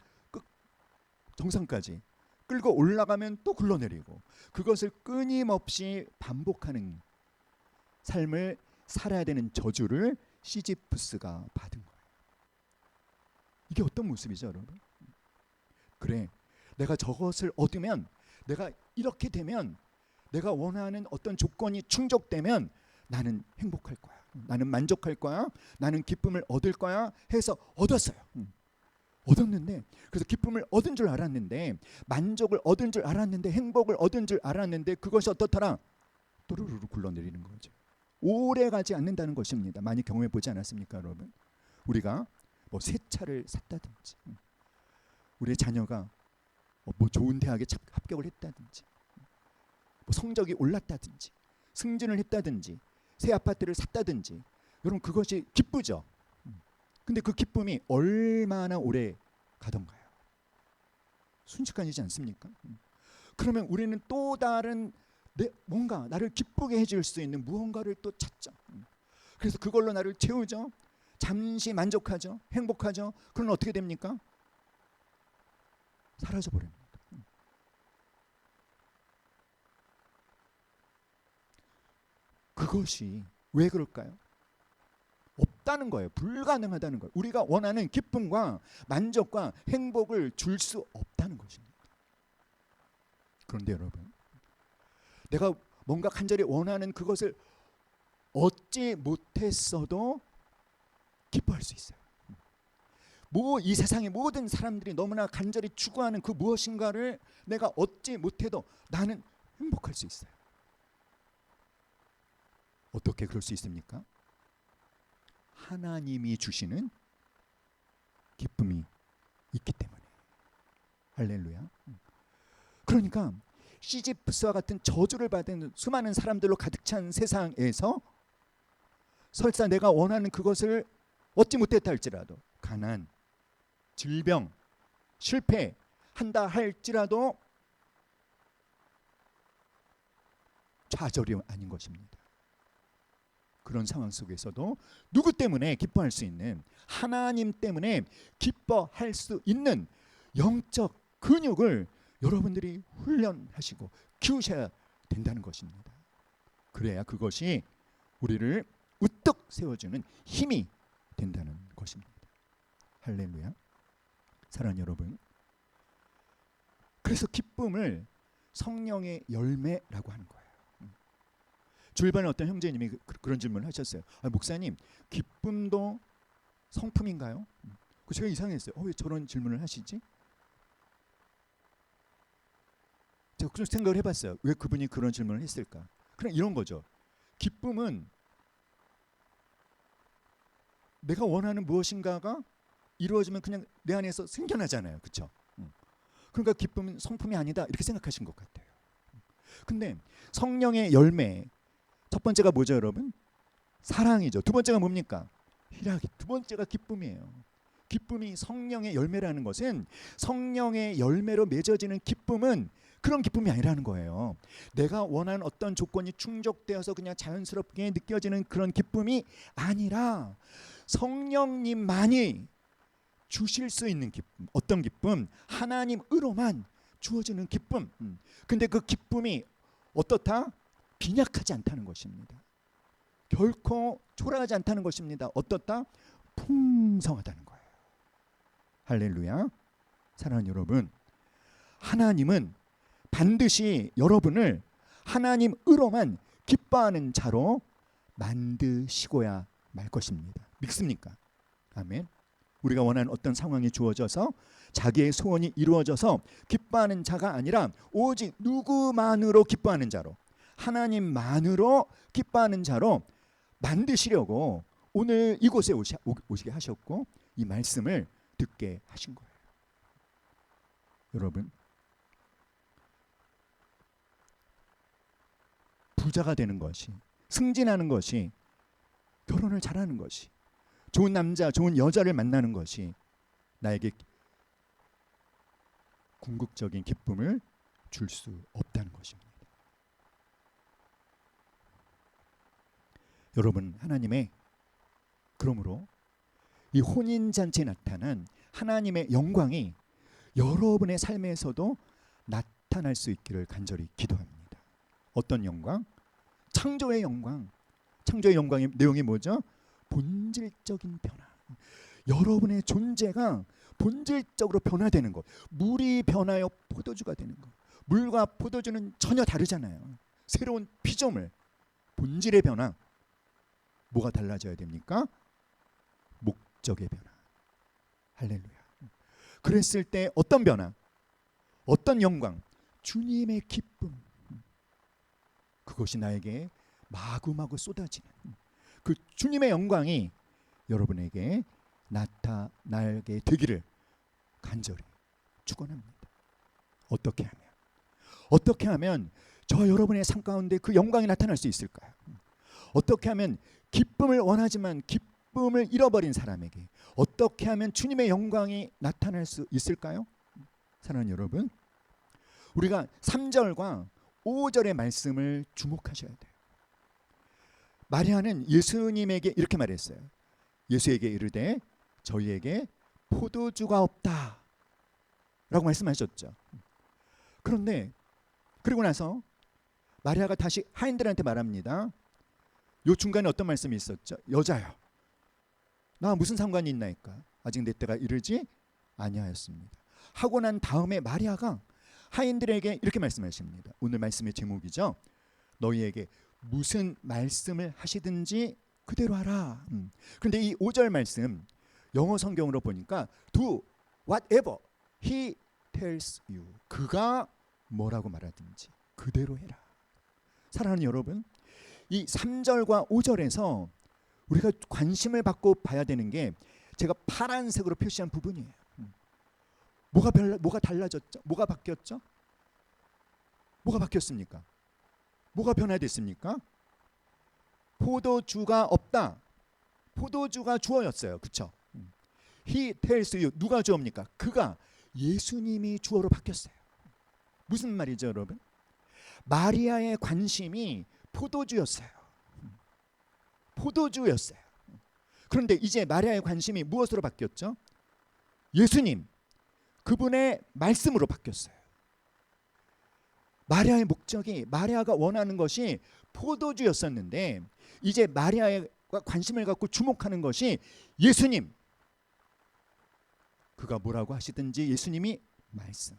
정상까지 끌고 올라가면 또 굴러내리고, 그것을 끊임없이 반복하는 삶을 살아야 되는 저주를 시지프스가 받은 거예요. 이게 어떤 모습이죠, 여러분? 그래, 내가 저것을 얻으면, 내가 이렇게 되면, 내가 원하는 어떤 조건이 충족되면 나는 행복할 거야, 나는 만족할 거야, 나는 기쁨을 얻을 거야 해서 얻었어요. 얻었는데, 그래서 기쁨을 얻은 줄 알았는데, 만족을 얻은 줄 알았는데, 행복을 얻은 줄 알았는데, 그것이 어떻더라? 또르르르 굴러내리는 거죠. 오래 가지 않는다는 것입니다. 많이 경험해 보지 않았습니까, 여러분? 우리가 뭐 새 차를 샀다든지, 우리의 자녀가 뭐 좋은 대학에 합격을 했다든지, 뭐 성적이 올랐다든지, 승진을 했다든지, 새 아파트를 샀다든지, 여러분 그것이 기쁘죠. 근데 그 기쁨이 얼마나 오래 가던가요? 순식간이지 않습니까? 그러면 우리는 또 다른 뭔가 나를 기쁘게 해줄 수 있는 무언가를 또 찾죠. 그래서 그걸로 나를 채우죠. 잠시 만족하죠. 행복하죠. 그럼 어떻게 됩니까? 사라져 버립니다. 그것이 왜 그럴까요? 없다는 거예요. 불가능하다는 거예요. 우리가 원하는 기쁨과 만족과 행복을 줄 수 없다는 것입니다. 그런데 여러분, 내가 뭔가 간절히 원하는 그것을 얻지 못했어도 기뻐할 수 있어요. 이 세상의 모든 사람들이 너무나 간절히 추구하는 그 무엇인가를 내가 얻지 못해도 나는 행복할 수 있어요. 어떻게 그럴 수 있습니까? 하나님이 주시는 기쁨이 있기 때문에. 할렐루야. 그러니까 시지프스와 같은 저주를 받은 수많은 사람들로 가득 찬 세상에서 설사 내가 원하는 그것을 얻지 못했다 할지라도, 가난, 질병, 실패 한다 할지라도 좌절이 아닌 것입니다. 그런 상황 속에서도 누구 때문에 기뻐할 수 있는, 하나님 때문에 기뻐할 수 있는 영적 근육을 여러분들이 훈련하시고 키우셔야 된다는 것입니다. 그래야 그것이 우리를 우뚝 세워주는 힘이 된다는 것입니다. 할렐루야. 사랑하는 여러분, 그래서 기쁨을 성령의 열매라고 하는 거예요. 주일반에 어떤 형제님이 그런 질문을 하셨어요. 목사님, 기쁨도 성품인가요? 제가 이상했어요. 왜 저런 질문을 하시지? 제가 그런 생각을 해봤어요. 왜 그분이 그런 질문을 했을까? 그냥 이런 거죠. 기쁨은 내가 원하는 무엇인가가 이루어지면 그냥 내 안에서 생겨나잖아요. 그렇죠? 그러니까 기쁨은 성품이 아니다 이렇게 생각하신 것 같아요. 근데 성령의 열매, 첫 번째가 뭐죠, 여러분? 사랑이죠. 두 번째가 뭡니까? 희락이. 두 번째가 기쁨이에요. 기쁨이 성령의 열매라는 것은, 성령의 열매로 맺어지는 기쁨은 그런 기쁨이 아니라는 거예요. 내가 원하는 어떤 조건이 충족되어서 그냥 자연스럽게 느껴지는 그런 기쁨이 아니라 성령님만이 주실 수 있는 기쁨. 어떤 기쁨? 하나님으로만 주어지는 기쁨. 근데 그 기쁨이 어떻다? 빈약하지 않다는 것입니다. 결코 초라하지 않다는 것입니다. 어떻다? 풍성하다는 거예요. 할렐루야. 사랑하는 여러분, 하나님은 반드시 여러분을 하나님으로만 기뻐하는 자로 만드시고야 말 것입니다. 믿습니까? 아멘. 우리가 원하는 어떤 상황이 주어져서 자기의 소원이 이루어져서 기뻐하는 자가 아니라 오직 누구만으로 기뻐하는 자로, 하나님만으로 기뻐하는 자로 만드시려고 오늘 이곳에 오시게 하셨고 이 말씀을 듣게 하신 거예요. 여러분, 부자가 되는 것이, 승진하는 것이, 결혼을 잘하는 것이, 좋은 남자, 좋은 여자를 만나는 것이 나에게 궁극적인 기쁨을 줄 수 없다는 것입니다. 여러분, 하나님의, 그러므로 이 혼인잔치에 나타난 하나님의 영광이 여러분의 삶에서도 나타날 수 있기를 간절히 기도합니다. 어떤 영광? 창조의 영광. 창조의 영광의 내용이 뭐죠? 본질적인 변화. 여러분의 존재가 본질적으로 변화되는 것. 물이 변하여 포도주가 되는 것. 물과 포도주는 전혀 다르잖아요. 새로운 피조물, 본질의 변화. 뭐가 달라져야 됩니까? 목적의 변화. 할렐루야. 그랬을 때 어떤 변화? 어떤 영광? 주님의 기쁨. 그것이 나에게 마구마구 쏟아지는 그 주님의 영광이 여러분에게 나타나게 되기를 간절히 축원합니다. 어떻게 하면 저와 여러분의 삶 가운데 그 영광이 나타날 수 있을까요? 어떻게 하면 기쁨을 원하지만 기쁨을 잃어버린 사람에게 어떻게 하면 주님의 영광이 나타날 수 있을까요? 사랑하는 여러분, 우리가 3절과 5절의 말씀을 주목하셔야 돼요. 마리아는 예수님에게 이렇게 말했어요. 예수에게 이르되 저희에게 포도주가 없다 라고 말씀하셨죠. 그런데 그리고 나서 마리아가 다시 하인들한테 말합니다. 요 중간에 어떤 말씀이 있었죠? 여자여, 나 무슨 상관이 있나이까? 아직 내 때가 이르지 아니하였습니다. 하고 난 다음에 마리아가 하인들에게 이렇게 말씀하십니다. 오늘 말씀의 제목이죠. 너희에게 무슨 말씀을 하시든지 그대로 하라. 그런데 이 5절 말씀 영어 성경으로 보니까 do whatever he tells you. 그가 뭐라고 말하든지 그대로 해라. 사랑하는 여러분, 이 3절과 5절에서 우리가 관심을 받고 봐야 되는 게 제가 파란색으로 표시한 부분이에요. 뭐가 달라졌죠? 뭐가 바뀌었죠? 뭐가 바뀌었습니까? 뭐가 변화됐습니까? 포도주가 없다. 포도주가 주어였어요. 그렇죠? He tells you. 누가 주어입니까? 그가, 예수님이 주어로 바뀌었어요. 무슨 말이죠, 여러분? 마리아의 관심이 포도주였어요. 포도주였어요. 그런데 이제 마리아의 관심이 무엇으로 바뀌었죠? 예수님, 그분의 말씀으로 바뀌었어요. 마리아의 목적이, 마리아가 원하는 것이 포도주였었는데 이제 마리아가 관심을 갖고 주목하는 것이 예수님, 그가 뭐라고 하시든지 예수님이 말씀.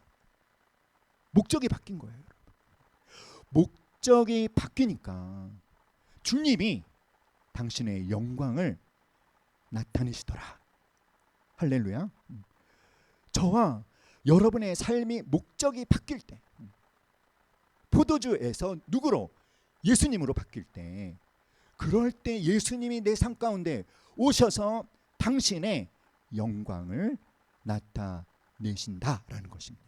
목적이 바뀐 거예요. 목적이 바뀌니까 주님이 당신의 영광을 나타내시더라. 할렐루야. 저와 여러분의 삶이 목적이 바뀔 때, 포도주에서 누구로? 예수님으로 바뀔 때, 그럴 때 예수님이 내 삶 가운데 오셔서 당신의 영광을 나타내신다라는 것입니다.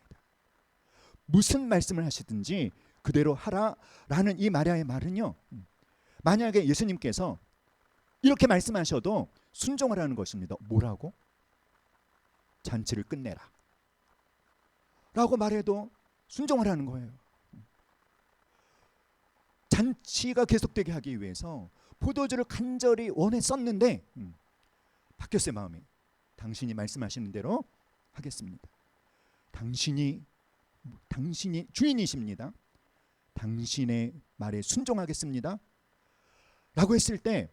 무슨 말씀을 하시든지 그대로 하라라는 이 마리아의 말은요, 만약에 예수님께서 이렇게 말씀하셔도 순종하라는 것입니다. 뭐라고? 잔치를 끝내라 라고 말해도 순종하라는 거예요. 잔치가 계속되게 하기 위해서 포도주를 간절히 원했었는데 바뀌었어요. 마음이. 당신이 말씀하시는 대로 하겠습니다. 당신이 주인이십니다. 당신의 말에 순종하겠습니다 라고 했을 때,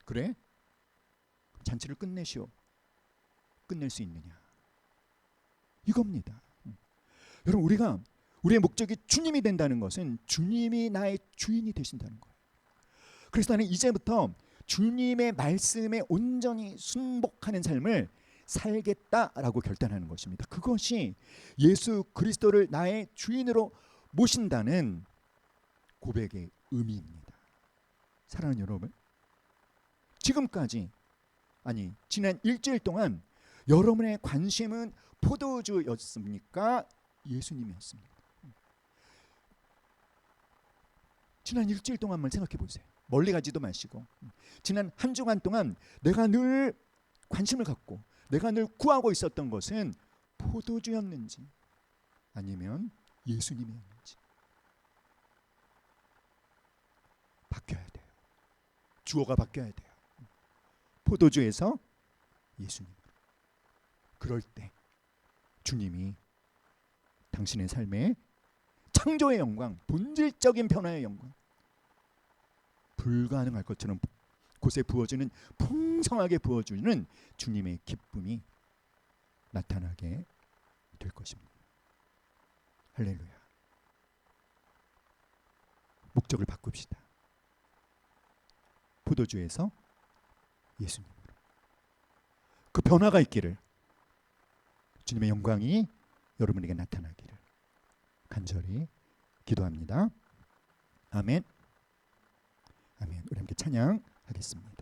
그래? 잔치를 끝내시오. 끝낼 수 있느냐? 이겁니다. 여러분, 우리의 목적이 주님이 된다는 것은 주님이 나의 주인이 되신다는 거예요. 그래서 나는 이제부터 주님의 말씀에 온전히 순복하는 삶을 살겠다라고 결단하는 것입니다. 그것이 예수 그리스도를 나의 주인으로 모신다는 고백의 의미입니다. 사랑하는 여러분, 지금까지, 아니 지난 일주일 동안 여러분의 관심은 포도주였습니까? 예수님이었습니까? 지난 일주일 동안만 생각해 보세요. 멀리 가지도 마시고 지난 한 주간 동안 내가 늘 관심을 갖고 내가 늘 구하고 있었던 것은 포도주였는지 아니면 예수님이었는지 바뀌어야 돼요. 주어가 바뀌어야 돼요. 포도주에서 예수님. 그럴 때 주님이 당신의 삶에 창조의 영광, 본질적인 변화의 영광, 불가능할 것처럼 곳에 부어주는, 풍성하게 부어주는 주님의 기쁨이 나타나게 될 것입니다. 할렐루야. 목적을 바꿉시다. 포도주에서 예수님으로. 그 변화가 있기를, 주님의 영광이 여러분에게 나타나기를 간절히 기도합니다. 아멘. 아멘. 우리 함께 찬양하겠습니다.